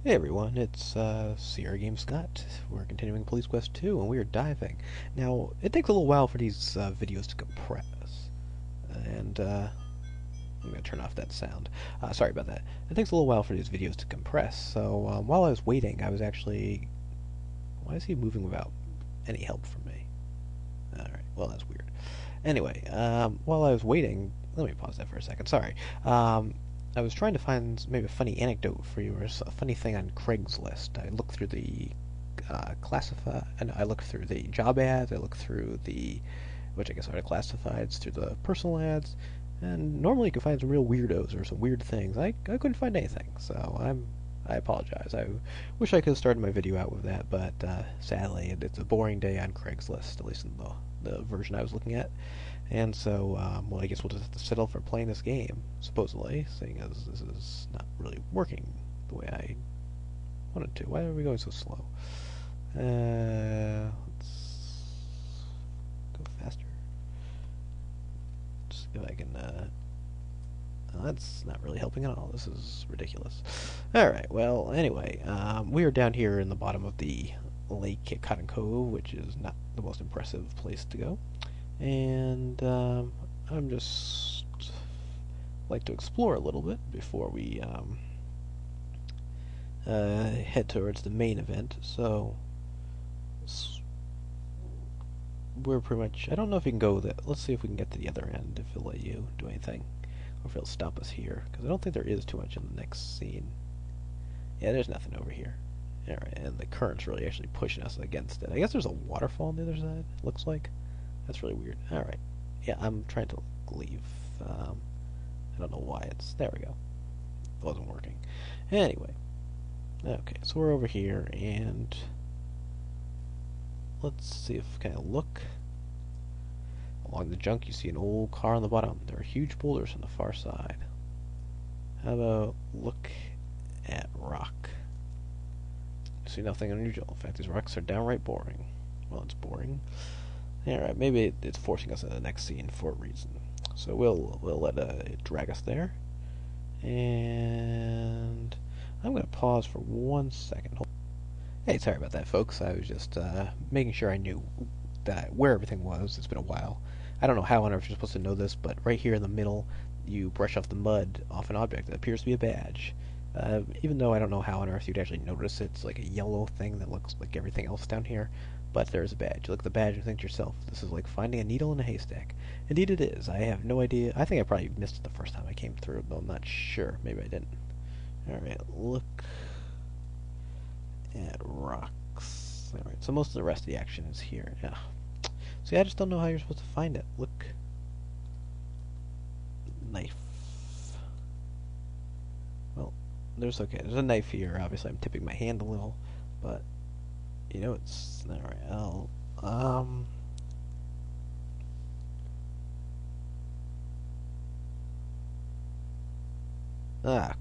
Hey everyone, it's Sierra Game Scott. We're continuing Police Quest 2, and we are diving. Now, it takes a little while for these videos to compress, and I'm going to turn off that sound. Sorry about that. It takes a little while for these videos to compress, so while I was waiting, I was actually... Why is he moving without any help from me? Alright, well that's weird. Anyway, while I was waiting... Let me pause that for a second, sorry. I was trying to find maybe a funny anecdote for you, or a funny thing on Craigslist. I looked through the and I looked through the job ads. I looked through the, which I guess are the classifieds, through the personal ads, and normally you can find some real weirdos or some weird things. I couldn't find anything, so I apologize. I wish I could have started my video out with that, but sadly it's a boring day on Craigslist, at least in the version I was looking at. And so, well, I guess we'll just have to settle for playing this game, supposedly, seeing as this is not really working the way I wanted to. Why are we going so slow? Let's go faster. Just see if I can, that's not really helping at all. This is ridiculous. Alright, well, anyway, we are down here in the bottom of the lake at Cotton Cove, which is not the most impressive place to go. And I'm just like to explore a little bit before we head towards the main event. So we're pretty much... I don't know if you can go that. Let's see if we can get to the other end, if it'll let you do anything, or if it'll stop us here, because I don't think there is too much in the next scene. Yeah, there's nothing over here. Alright, and the current's really actually pushing us against it. I guess there's a waterfall on the other side, looks like. That's really weird. Alright. Yeah, I'm trying to leave. I don't know why it's... There we go. It wasn't working. Anyway. Okay, so we're over here, and... Let's see if we kind of look. Along the junk, you see an old car on the bottom. There are huge boulders on the far side. How about look at rock? You see nothing unusual. In fact, these rocks are downright boring. Well, it's boring. Alright, maybe it's forcing us into the next scene for a reason. So we'll let it drag us there. And I'm going to pause for 1 second. Hey, sorry about that, folks. I was just making sure I knew where everything was. It's been a while. I don't know how on earth you're supposed to know this, but right here in the middle, you brush off the mud off an object that appears to be a badge. Even though I don't know how on earth you'd actually notice it. It's like a yellow thing that looks like everything else down here. But there's a badge. You look at the badge and think to yourself, this is like finding a needle in a haystack. Indeed it is. I have no idea. I think I probably missed it the first time I came through, though I'm not sure. Maybe I didn't. Alright, look at rocks. Alright, so most of the rest of the action is here. Yeah. See, I just don't know how you're supposed to find it. Look. Knife. Well, there's a knife here. Obviously, I'm tipping my hand a little, but you know it's alright.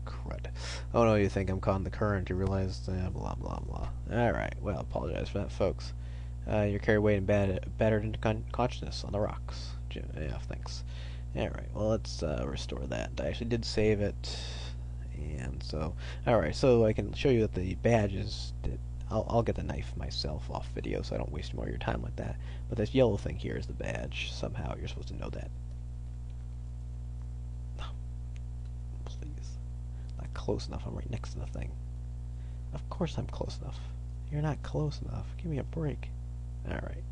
Crud. Oh no, you think I'm caught in the current. You realize, blah, blah, blah. Alright, well, apologize for that, folks. You're carried away and battered into consciousness on the rocks. Yeah, thanks. Alright, well, let's restore that. I actually did save it. And so, alright, so I can show you that the badge is... I'll get the knife myself off video so I don't waste more of your time like that. But this yellow thing here is the badge. Somehow you're supposed to know that. Please. Not close enough. I'm right next to the thing. Of course I'm close enough. You're not close enough. Give me a break. Alright.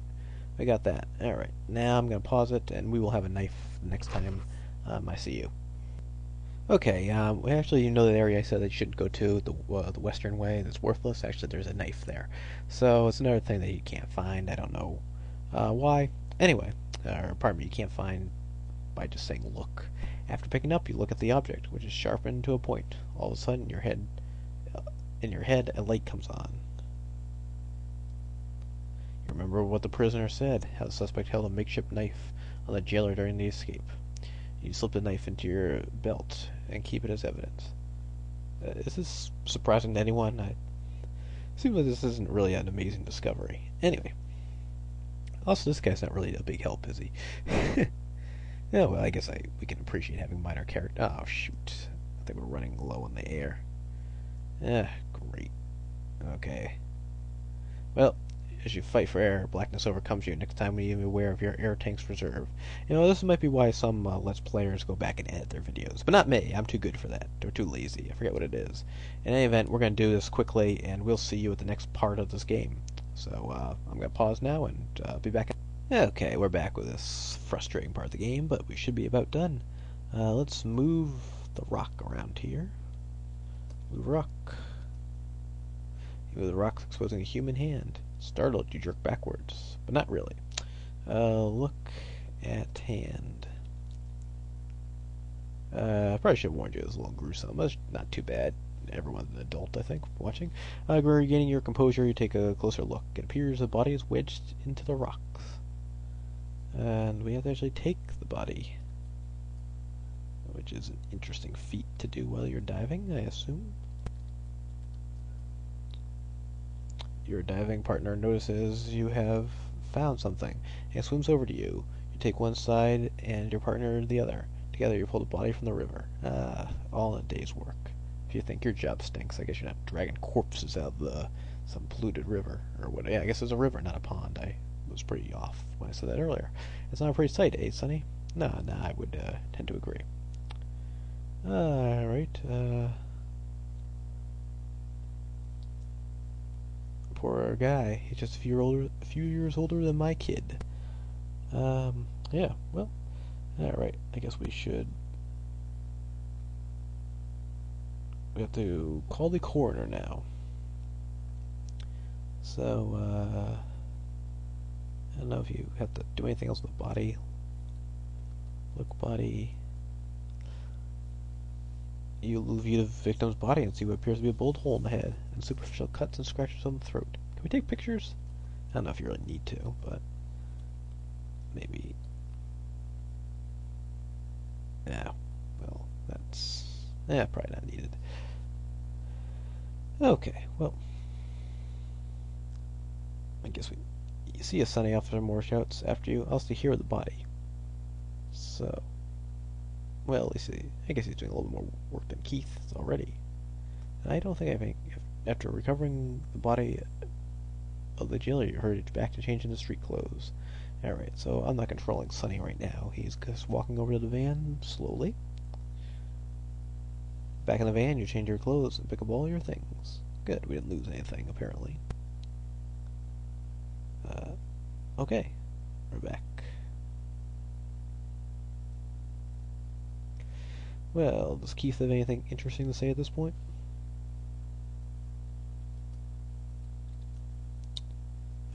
I got that. Alright. Now I'm going to pause it and we will have a knife next time I see you. Okay, actually, you know that area I said that you shouldn't go to, the western way, that's worthless? Actually, there's a knife there. So, it's another thing that you can't find. I don't know why. Anyway, or pardon me, you can't find by just saying look. After picking up, you look at the object, which is sharpened to a point. All of a sudden, in your head, a light comes on. You remember what the prisoner said, how the suspect held a makeshift knife on the jailer during the escape. You slip the knife into your belt and keep it as evidence. Is this surprising to anyone? It seems like this isn't really an amazing discovery. Anyway. Also, this guy's not really a big help, is he? Yeah, well, I guess we can appreciate having minor character... Oh, shoot. I think we're running low on the air. Great. Okay. Well, as you fight for air, blackness overcomes you. Next time, we need to be aware of your air tank's reserve. You know, this might be why some Let's Players go back and edit their videos. But not me. I'm too good for that. Or too lazy. I forget what it is. In any event, we're going to do this quickly, and we'll see you at the next part of this game. So, I'm going to pause now, and be back. Okay, we're back with this frustrating part of the game, but we should be about done. Let's move the rock around here. Move rock. Move the rock, exposing a human hand. Startled, you jerk backwards, but not really. Look at hand. I probably should have warned you it was a little gruesome. It's not too bad. Everyone's an adult, I think, watching. Regaining your composure, you take a closer look. It appears the body is wedged into the rocks. And we have to actually take the body, which is an interesting feat to do while you're diving, I assume. Your diving partner notices you have found something and swims over to you. You take one side and your partner the other. Together you pull the body from the river. All in a day's work. If you think your job stinks, I guess you're not dragging corpses out of some polluted river. Or what? Yeah, I guess it's a river, not a pond. I was pretty off when I said that earlier. It's not a pretty sight, eh, Sonny? No, I would tend to agree. Alright, poor guy. He's just a few years older than my kid. Yeah, well, alright, I guess we have to call the coroner now. So, I don't know if you have to do anything else with the body. Look, body. You view the victim's body and see what appears to be a bullet hole in the head, and superficial cuts and scratches on the throat. Can we take pictures? I don't know if you really need to, but maybe. Yeah, well, that's probably not needed. Okay, well, I guess you see a Sonny Officer Moore shouts after you. I'll stay here with the body. So. Well, I guess he's doing a little more work than Keith already. And I don't think after recovering the body of the jailer, you hurried back to changing the street clothes. Alright, so I'm not controlling Sonny right now. He's just walking over to the van slowly. Back in the van, you change your clothes and pick up all your things. Good, we didn't lose anything, apparently. Okay, we're back. Well, does Keith have anything interesting to say at this point?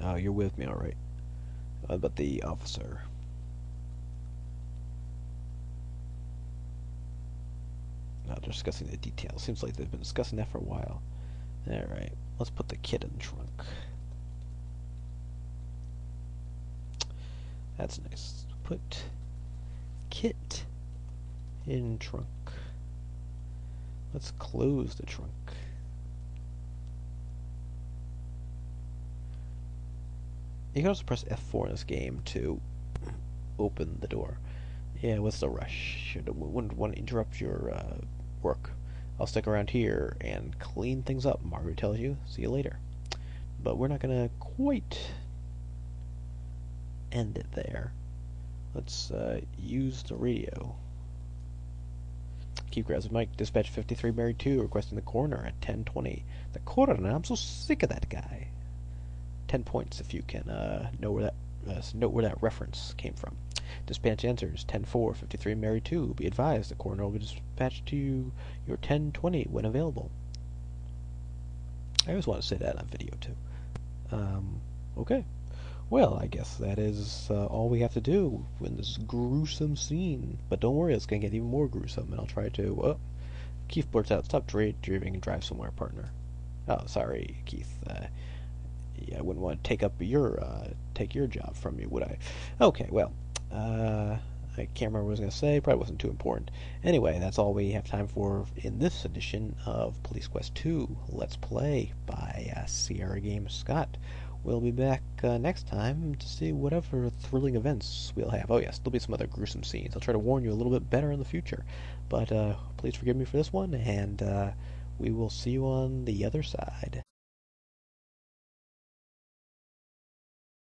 Oh, you're with me, alright. But the officer. No, they're discussing the details. Seems like they've been discussing that for a while. Alright, let's put the kid in the trunk. That's nice. Put Kit in trunk. Let's close the trunk. You can also press F4 in this game to open the door. Yeah, what's the rush? Wouldn't want to interrupt your work. I'll stick around here and clean things up, Margaret tells you. See you later. But we're not going to quite end it there. Let's use the radio. Keith grabs the mic. Dispatch 53 Mary 2 requesting the coroner at 10:20. The coroner? I'm so sick of that guy. 10 points if you can note where that reference came from. Dispatch answers 10:4 53 Mary 2. Be advised, the coroner will be dispatched to you your 10:20 when available. I always want to say that on video too. Okay. Well, I guess that is all we have to do in this gruesome scene. But don't worry, it's going to get even more gruesome, and I'll try to... Keith blurts out, stop driving and drive somewhere, partner. Oh, sorry, Keith. Yeah, I wouldn't want to take your job from you, would I? Okay, well, I can't remember what I was going to say. Probably wasn't too important. Anyway, that's all we have time for in this edition of Police Quest 2 Let's Play by Sierra Games Scott. We'll be back next time to see whatever thrilling events we'll have. Oh yes, there'll be some other gruesome scenes. I'll try to warn you a little bit better in the future. But please forgive me for this one, and we will see you on the other side.